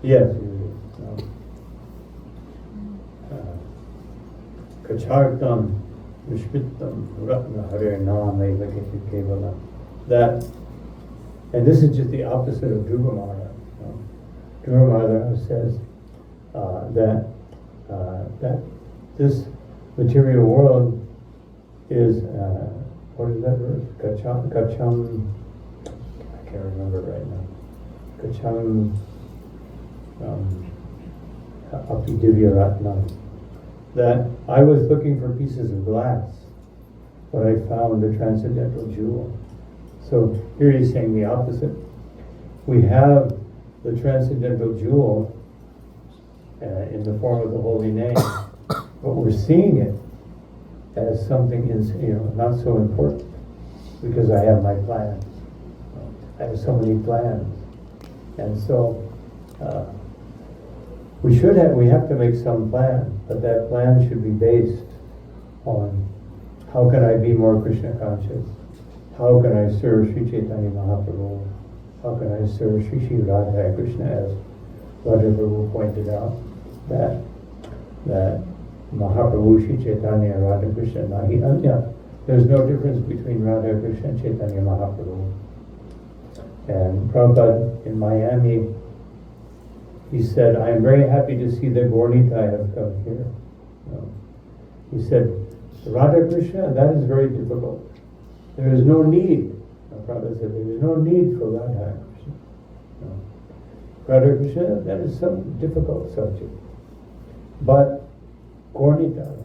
yes, Kachartam Vishpitam Ratna Hare Nama Kevala. That, and this is just the opposite of Dhruva Maharaj. Dhruva Maharaj says that this material world is, what is that verse? Kacham, I can't remember right now. Kacham Api Divya Ratna. That I was looking for pieces of glass, but I found a transcendental jewel. So here he's saying the opposite. We have the transcendental jewel in the form of the holy name, but we're seeing it as something is, not so important, because I have my plans. I have so many plans, and so we have to make some plan, but that plan should be based on how can I be more Krishna conscious? How can I serve Sri Chaitanya Mahaprabhu? How can I serve Sri Sri Radha Krishna, as Radha Prabhu pointed out, that Mahaprabhu Sri Chaitanya and Radha Krishna Nahi Anya. There's no difference between Radha Krishna and Chaitanya Mahaprabhu. And Prabhupada in Miami, he said, I am very happy to see that Gaura-Nitai have come here. He said, Radha Krishna, that is very difficult. There is no need. Prabhupada said, there is no need for Radha Krishna. Radha Krishna, that is some difficult subject. But Gaura-Nitai,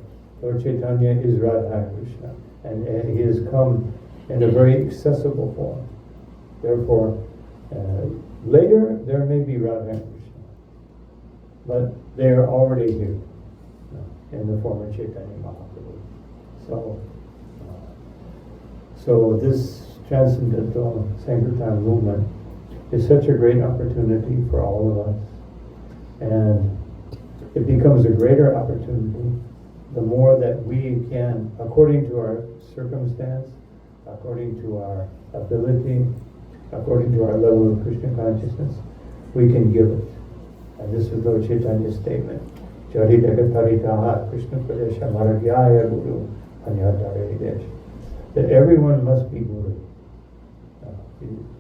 Lord Chaitanya, is Radha Krishna. And he has come in a very accessible form. Therefore, Later, there may be Radha and Krishna, but they are already here in the form of Chaitanya Mahaprabhu. So this transcendental Sankirtan movement is such a great opportunity for all of us, and it becomes a greater opportunity the more that we can, according to our circumstance, according to our ability, according to our level of Krishna consciousness, we can give it. And this is Lord Chaitanya's statement. Jaridagataritaha Krishna Pradesha Maragyaya Guru Anyataridesh. That everyone must be Guru.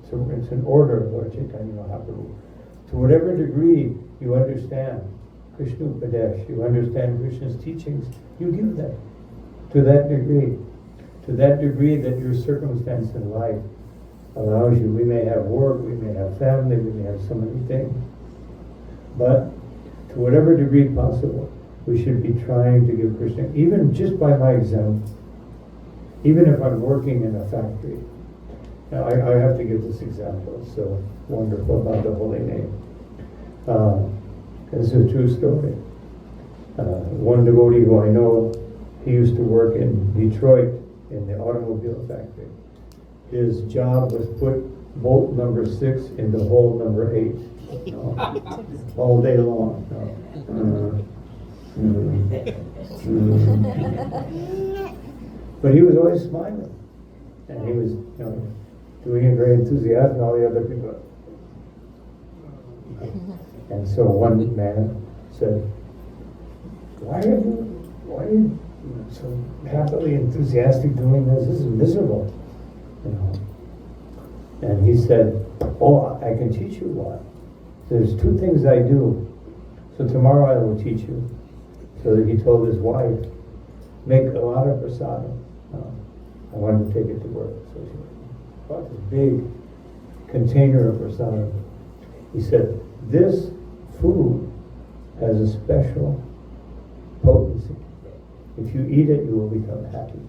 So it's an order of Lord Chaitanya Mahaprabhu. To whatever degree you understand Krishna Upadesh, you understand Krishna's teachings, you give them. To that degree that your circumstance in life allows you. We may have work, we may have family, we may have so many things. But to whatever degree possible, we should be trying to give Krishna, even just by my example, even if I'm working in a factory. Now, I have to give this example. It's so wonderful about the holy name. This is a true story. One devotee who I know, he used to work in Detroit in the automobile factory. His job was put bolt number 6 into hole number 8. All day long. But he was always smiling. And he was, doing it very enthusiastic, all the other people. And so one man said, why are you so happily enthusiastic doing this? This is miserable. And he said, oh, I can teach you what. There's 2 things I do. So tomorrow I will teach you. So he told his wife, make a lot of prasad. I wanted to take it to work. So she bought this big container of prasad. He said, this food has a special potency. If you eat it, you will become happy.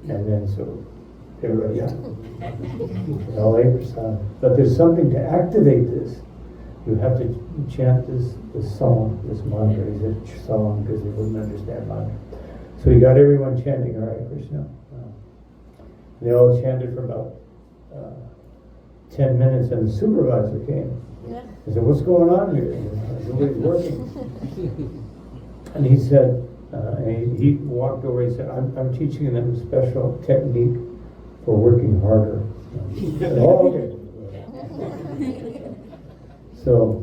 And then so everybody, all ate prasad. But there's something to activate this. You have to chant this song, this mantra. He said song because they wouldn't understand mantra. So he got everyone chanting Hare Krishna. They all chanted for about 10 minutes, and the supervisor came. He said, what's going on here? Nobody's working. And he said, he walked over, he said, I'm teaching them a special technique for working harder. Said, oh, okay. So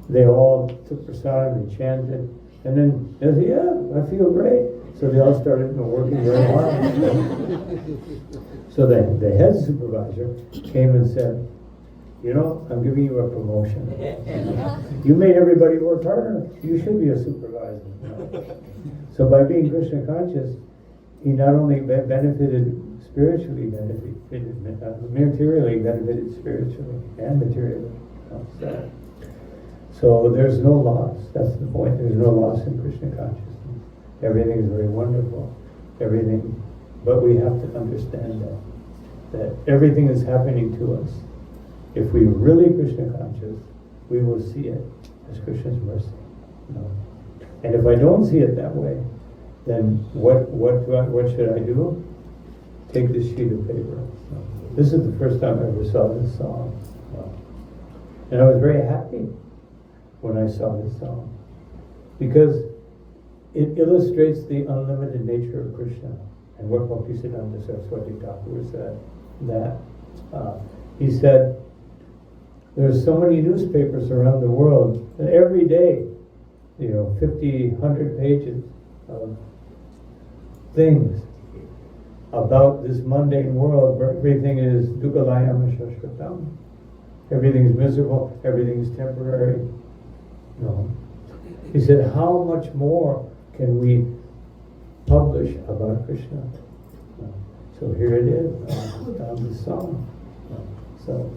they all took prasad and chanted, and then they said, yeah, I feel great. So they all started working very hard. So the head supervisor came and said, I'm giving you a promotion. You made everybody work harder. You should be a supervisor. So by being Krishna conscious, he not only benefited spiritually, materially benefited spiritually and materially. So there's no loss. That's the point. There's no loss in Krishna consciousness. Everything is very wonderful. Everything. But we have to understand that everything is happening to us. If we really Krishna conscious, we will see it as Krishna's mercy. And if I don't see it that way, then what should I do? Take this sheet of paper. This is the first time I ever saw this song. And I was very happy when I saw this song, because it illustrates the unlimited nature of Krishna. And what Bhaktisiddhanta Saraswati Thakur said, that he said, there's so many newspapers around the world that every day, 50, 100 pages of things about this mundane world where everything is dukkhalayam shashvatam. Everything is miserable, everything is temporary. He said, how much more can we publish about Krishna? So here it is, on the song. So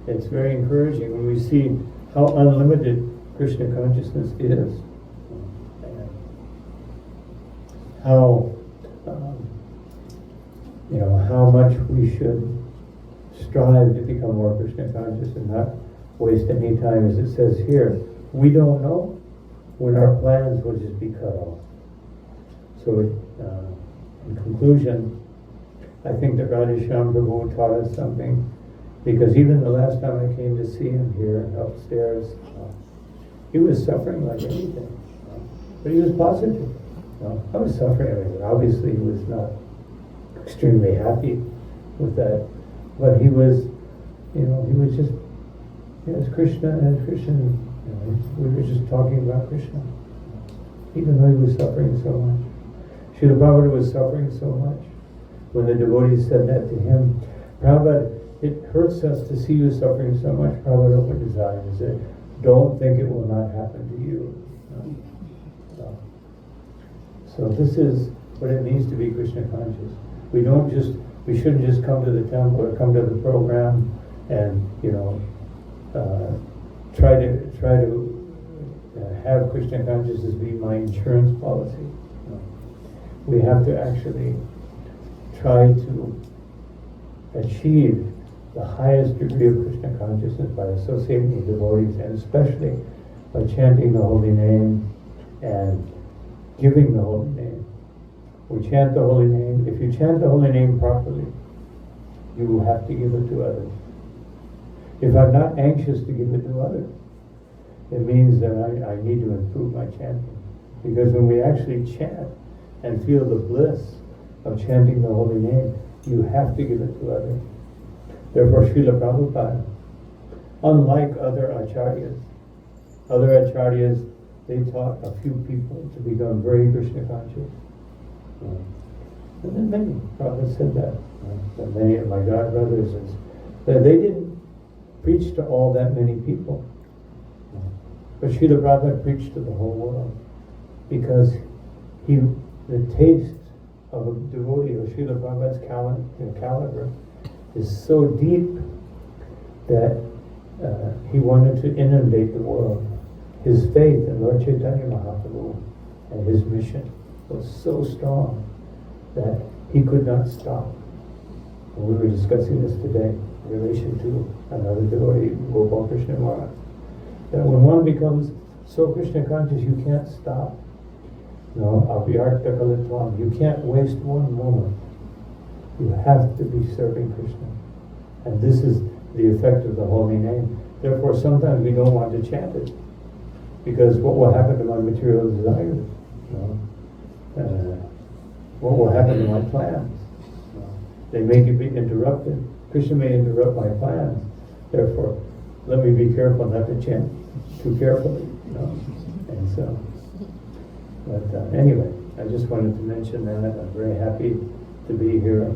it's very encouraging when we see how unlimited Krishna consciousness is. And how, how much we should strive to become more Krishna conscious and not waste any time, as it says here. We don't know when our plans will just be cut off. So in conclusion, I think that Radheshyam Prabhu taught us something, because even the last time I came to see him here upstairs, he was suffering like anything, but he was positive. I was suffering. I mean, obviously, he was not extremely happy with that, but he was, he was just, as Krishna, we were just talking about Krishna, even though he was suffering so much. Srila Prabhupada was suffering so much. When the devotees said that to him, Prabhupada, it hurts us to see you suffering so much. Prabhupada opened his eyes and said, don't think it will not happen to you. So this is what it means to be Krishna conscious. We shouldn't just come to the temple or come to the program and, try to have Krishna consciousness be my insurance policy. We have to actually try to achieve the highest degree of Krishna consciousness by associating with devotees, and especially by chanting the holy name and giving the holy name. We chant the holy name. If you chant the holy name properly, you will have to give it to others. If I'm not anxious to give it to others, it means that I need to improve my chanting. Because when we actually chant and feel the bliss of chanting the holy name, you have to give it to others. Therefore, Srila Prabhupada, unlike other acharyas, they taught a few people to become very Krishna conscious. And then many, Prabhupada said that. And many of my God brothers, that they didn't preach to all that many people. But Srila Prabhupada preached to the whole world, because the taste of a devotee of Srila Prabhupada's caliber is so deep that he wanted to inundate the world. His faith in Lord Chaitanya Mahaprabhu and his mission was so strong that he could not stop. And we were discussing this today in relation to another devotee, Gopal Krishna Maharaj, that when one becomes so Krishna conscious, you can't stop. You can't waste one moment. You have to be serving Krishna. And this is the effect of the holy name. Therefore, sometimes we don't want to chant it, because what will happen to my material desires? What will happen to my plans? They may be interrupted. Krishna may interrupt my plans. Therefore, let me be careful not to chant too carefully. And so, but anyway, I just wanted to mention that. I'm very happy to be here.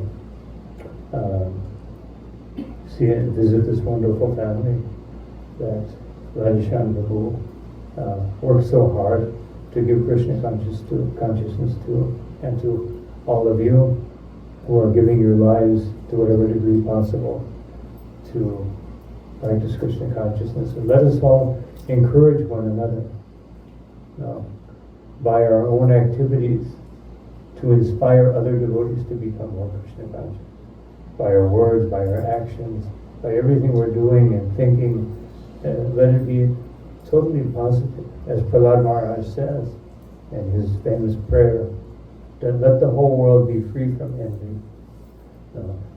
See and visit this wonderful family that Radheshyam Prabhu worked so hard to give Krishna consciousness to, and to all of you who are giving your lives to whatever degree possible to practice Krishna consciousness. And let us all encourage one another by our own activities to inspire other devotees to become more Krishna conscious. By our words, by our actions, by everything we're doing and thinking, let it be totally positive. As Prasad Maharaj says in his famous prayer, that let the whole world be free from envy.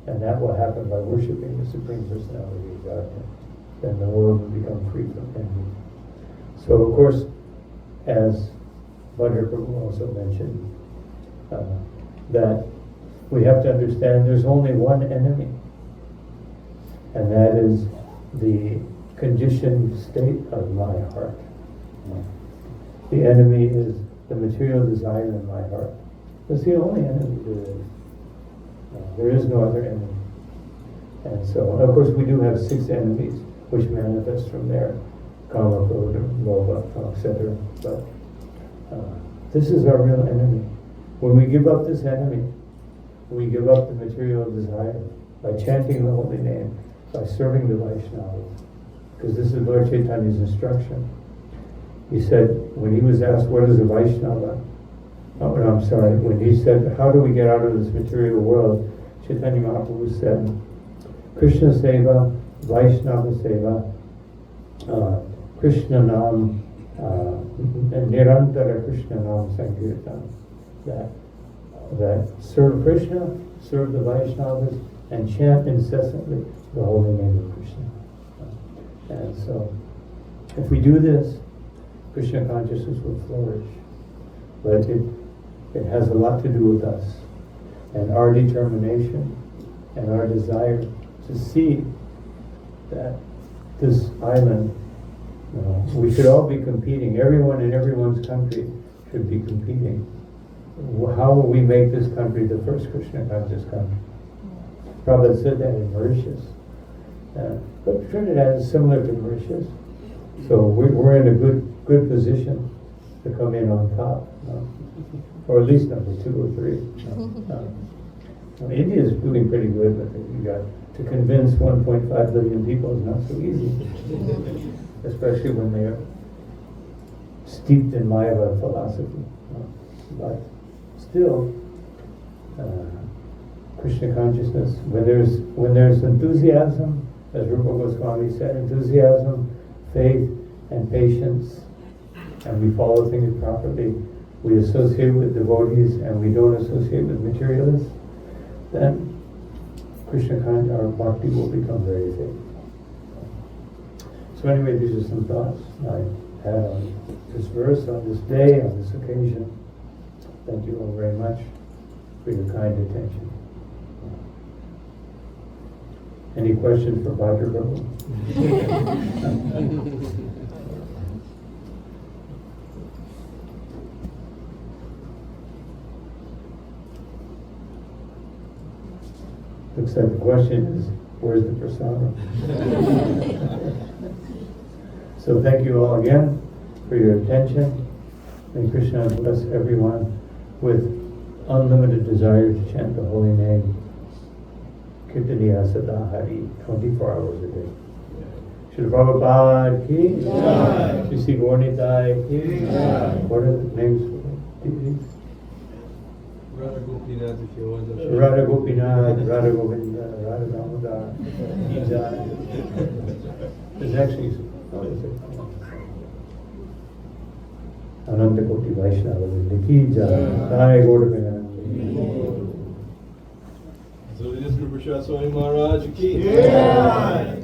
And that will happen by worshiping the Supreme Personality of Godhead. Then the world will become free from envy. So, of course, as Bhagavad Prabhu also mentioned, that we have to understand there's only one enemy, and that is the conditioned state of my heart. The enemy is the material desire in my heart. That's the only enemy there is. There is no other enemy. And so, of course, we do have 6 enemies which manifest from there: Kama, Krodha, Lobha, etc. But this is our real enemy. When we give up this enemy, we give up the material desire by chanting the holy name, by serving the Vaishnavas. Because this is Lord Chaitanya's instruction. He said, when he was asked, what is a Vaishnava? When he said, how do we get out of this material world? Chaitanya Mahaprabhu said, Krishna Seva, Vaishnava Seva, Krishna Nam, and Nirantara Krishna Nam Sankirtan. That serve Krishna, serve the Vaishnavas, and chant incessantly the holy name of Krishna. And so, if we do this, Krishna consciousness will flourish. But it has a lot to do with us and our determination and our desire to see that this island, we should all be competing. Everyone in everyone's country should be competing. How will we make this country the first Krishna conscious country? Prabhupada said that in Mauritius. But Trinidad is similar to Mauritius. So we're in a good position to come in on top. Or at least number 2 or 3. India is doing pretty good, but you got to convince 1.5 billion people is not so easy. Especially when they're steeped in Mayavad philosophy. But still, Krishna consciousness, when there's enthusiasm, as Rupa Goswami said, enthusiasm, faith, and patience, and we follow things properly, we associate with devotees and we don't associate with materialists, then Krishna our bhakti will become very thick. So anyway, these are some thoughts I had on this verse, on this day, on this occasion. Thank you all very much for your kind attention. Any questions for Bhadra Prabhu? Looks like the question is, where's the prasad? So thank you all again for your attention. May Krishna bless everyone with unlimited desire to chant the holy name. Kirtaniya Sada Hari, 24 hours a day. Srila Prabhupada ki jai. Sri Gaurnitai ki jai. What are the names for the Radha Gopinath, if you want to. Radha Gopinath, Radha Govinda, Radha Damodar, ki jai. There's actually, what is it? Ananta Koti Vaishnava ki jai. Jai Gaurnitai. So this is Prasad Swami Maharaj ki Yeah.